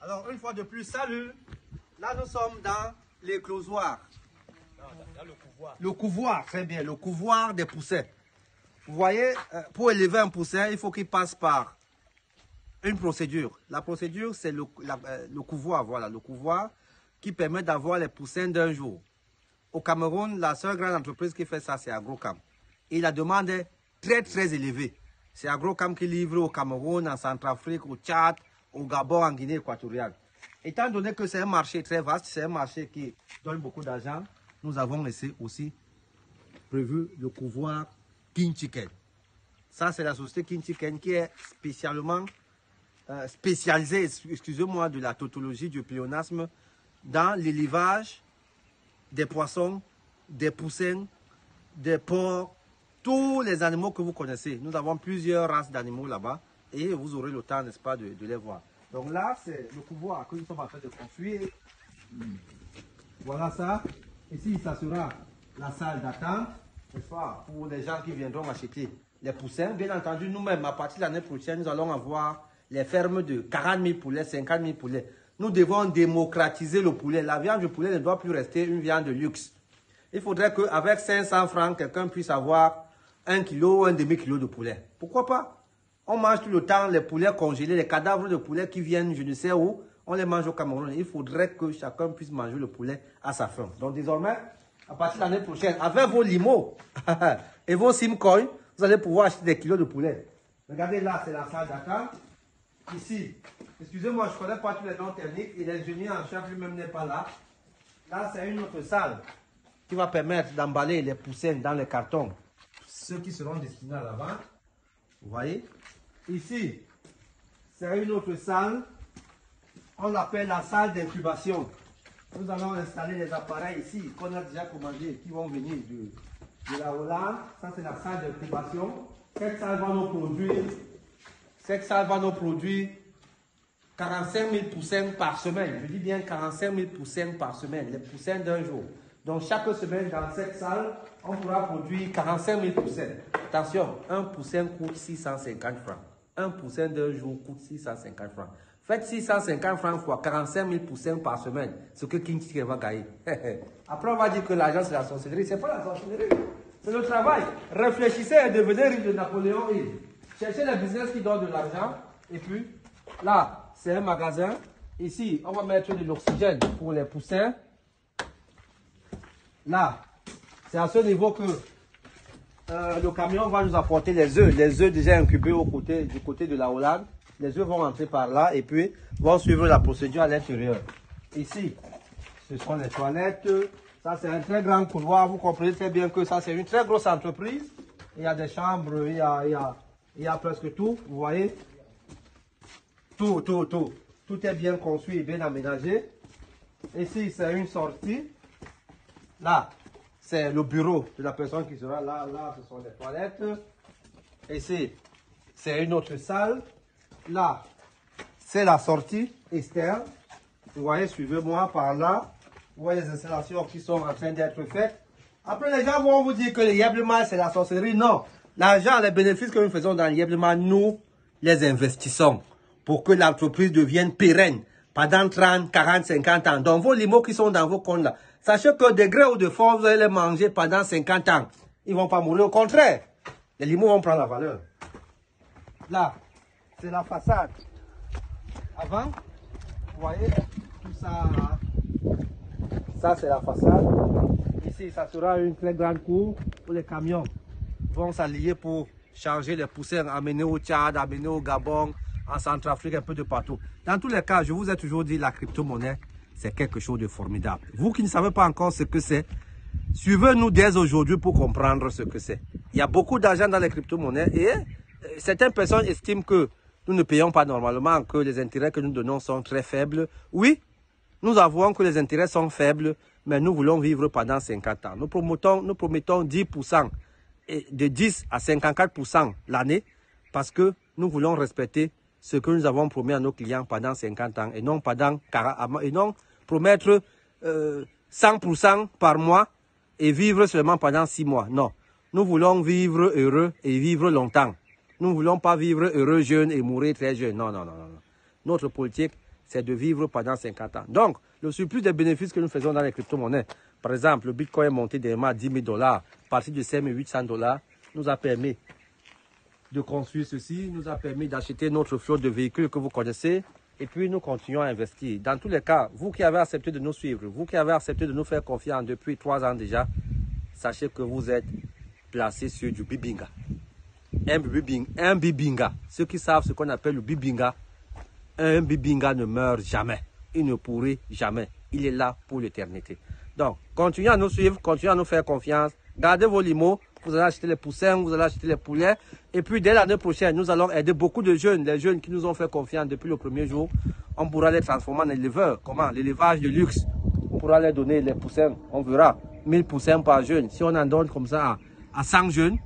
Alors, une fois de plus, salut. Là, nous sommes dans l'éclosoir. Dans le couvoir. Le couvoir, très bien, le couvoir des poussins. Vous voyez, pour élever un poussin, il faut qu'il passe par une procédure. La procédure, c'est le couvoir, voilà, le couvoir qui permet d'avoir les poussins d'un jour. Au Cameroun, la seule grande entreprise qui fait ça, c'est Agrocam. Et la demande est très, très élevée. C'est Agrocam qui livre au Cameroun, en Centrafrique, au Tchad, au Gabon, en Guinée équatoriale. Étant donné que c'est un marché très vaste, c'est un marché qui donne beaucoup d'argent, nous avons laissé aussi prévu le couvoir King Chicken. Ça, c'est la société King Chicken qui est spécialement spécialisée, excusez-moi, de la tautologie, du pléonasme, dans l'élevage des poissons, des poussins, des porcs, tous les animaux que vous connaissez. Nous avons plusieurs races d'animaux là-bas et vous aurez le temps, n'est-ce pas, de les voir. Donc là, c'est le couvoir que nous sommes en train de construire. Voilà ça. Ici, ça sera la salle d'attente, n'est-ce pas, pour les gens qui viendront acheter les poussins. Bien entendu, nous-mêmes, à partir de l'année prochaine, nous allons avoir les fermes de 40 000 poulets, 50 000 poulets. Nous devons démocratiser le poulet. La viande du poulet ne doit plus rester une viande de luxe. Il faudrait qu'avec 500 francs, quelqu'un puisse avoir 1 kilo ou un demi-kilo de poulet. Pourquoi pas? On mange tout le temps les poulets congelés, les cadavres de poulet qui viennent je ne sais où. On les mange au Cameroun. Il faudrait que chacun puisse manger le poulet à sa faim. Donc désormais, à partir de l'année prochaine, avec vos limos et vos simcoins, vous allez pouvoir acheter des kilos de poulet. Regardez là, c'est la salle d'attente. Ici, excusez-moi, je ne connais pas tous les noms techniques et l'ingénieur en chef lui-même n'est pas là. Là, c'est une autre salle qui va permettre d'emballer les poussins dans les cartons, ceux qui seront destinés à la vente. Vous voyez? Ici, c'est une autre salle, on l'appelle la salle d'incubation. Nous allons installer les appareils ici qu'on a déjà commandés, qui vont venir de la Hollande. Ça, c'est la salle d'incubation. Cette salle va nous produire 45 000 poussins par semaine. Je dis bien 45 000 poussins par semaine, les poussins d'un jour. Donc chaque semaine dans cette salle, on pourra produire 45 000 poussins. Attention, un poussin coûte 650 francs. Un poussin d'un jour coûte 650 francs. Faites 650 francs fois 45 000 poussins par semaine, ce que King Chicken va gagner. Après, on va dire que l'argent, c'est la sorcellerie. Ce n'est pas la sorcellerie, c'est le travail. Réfléchissez et devenez riche de Napoléon Hill. Cherchez les business qui donnent de l'argent. Et puis, là, c'est un magasin. Ici, on va mettre de l'oxygène pour les poussins. Là, c'est à ce niveau que le camion va nous apporter les œufs déjà incubés du côté de la Hollande. Les œufs vont entrer par là et puis vont suivre la procédure à l'intérieur. Ici, ce sont les toilettes. Ça, c'est un très grand couloir. Vous comprenez très bien que ça, c'est une très grosse entreprise. Il y a des chambres, il y a presque tout. Vous voyez? Tout. Tout est bien construit et bien aménagé. Ici, c'est une sortie. Là, c'est le bureau de la personne qui sera là. Là, ce sont les toilettes. Ici, c'est une autre salle. Là, c'est la sortie externe. Vous voyez, suivez-moi par là. Vous voyez les installations qui sont en train d'être faites. Après, les gens vont vous dire que le Yebleman, c'est la sorcellerie. Non. L'argent, les bénéfices que nous faisons dans le Yebleman, nous les investissons pour que l'entreprise devienne pérenne pendant 30, 40, 50 ans. Donc, vos limos qui sont dans vos comptes là, sachez que de gré ou de force, vous allez les manger pendant 50 ans. Ils ne vont pas mourir. Au contraire, les limos vont prendre la valeur. Là, c'est la façade. Avant, vous voyez, tout ça, ça c'est la façade. Ici, ça sera une très grande cour où les camions vont s'allier pour charger les poussins, amener au Tchad, amener au Gabon, en Centrafrique, un peu de partout. Dans tous les cas, je vous ai toujours dit, la crypto-monnaie, c'est quelque chose de formidable. Vous qui ne savez pas encore ce que c'est, suivez-nous dès aujourd'hui pour comprendre ce que c'est. Il y a beaucoup d'argent dans les crypto-monnaies et certaines personnes estiment que nous ne payons pas normalement, que les intérêts que nous donnons sont très faibles. Oui, nous avouons que les intérêts sont faibles, mais nous voulons vivre pendant 50 ans. Nous promettons 10%, et de 10 à 54% l'année, parce que nous voulons respecter ce que nous avons promis à nos clients pendant 50 ans, et non promettre 100% par mois et vivre seulement pendant 6 mois. Non, nous voulons vivre heureux et vivre longtemps. Nous ne voulons pas vivre heureux jeune et mourir très jeune. Non. Notre politique, c'est de vivre pendant 50 ans. Donc, le surplus des bénéfices que nous faisons dans les crypto-monnaies, par exemple, le Bitcoin est monté dernièrement à 10 000 $, parti de 5 800 $, nous a permis de construire ceci, nous a permis d'acheter notre flotte de véhicules que vous connaissez, et puis nous continuons à investir. Dans tous les cas, vous qui avez accepté de nous suivre, vous qui avez accepté de nous faire confiance depuis 3 ans déjà, sachez que vous êtes placé sur du Bibinga. Un Bibinga. Ceux qui savent ce qu'on appelle le Bibinga, un Bibinga ne meurt jamais. Il ne pourrit jamais. Il est là pour l'éternité. Donc, continuez à nous suivre, continuez à nous faire confiance. Gardez vos limos. Vous allez acheter les poussins, vous allez acheter les poulets. Et puis, dès l'année prochaine, nous allons aider beaucoup de jeunes, les jeunes qui nous ont fait confiance depuis le premier jour. On pourra les transformer en éleveurs. Comment? L'élevage de luxe. On pourra leur donner les poussins. On verra. 1000 poussins par jeune. Si on en donne comme ça à 100 jeunes,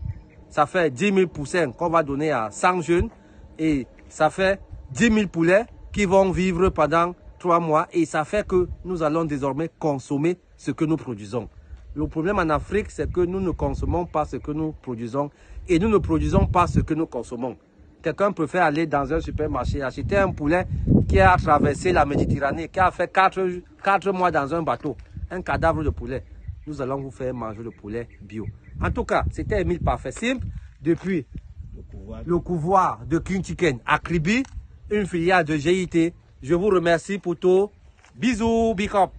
ça fait 10 000 poussins qu'on va donner à 100 jeunes. Et ça fait 10 000 poulets qui vont vivre pendant 3 mois. Et ça fait que nous allons désormais consommer ce que nous produisons. Le problème en Afrique, c'est que nous ne consommons pas ce que nous produisons et nous ne produisons pas ce que nous consommons. Quelqu'un préfère aller dans un supermarché, acheter un poulet qui a traversé la Méditerranée, qui a fait 4 mois dans un bateau, un cadavre de poulet. Nous allons vous faire manger le poulet bio. En tout cas, c'était Emile Parfait Simple depuis le couvoir de King Chicken à Kribi, une filiale de GIT. Je vous remercie pour tout. Bisous, big up.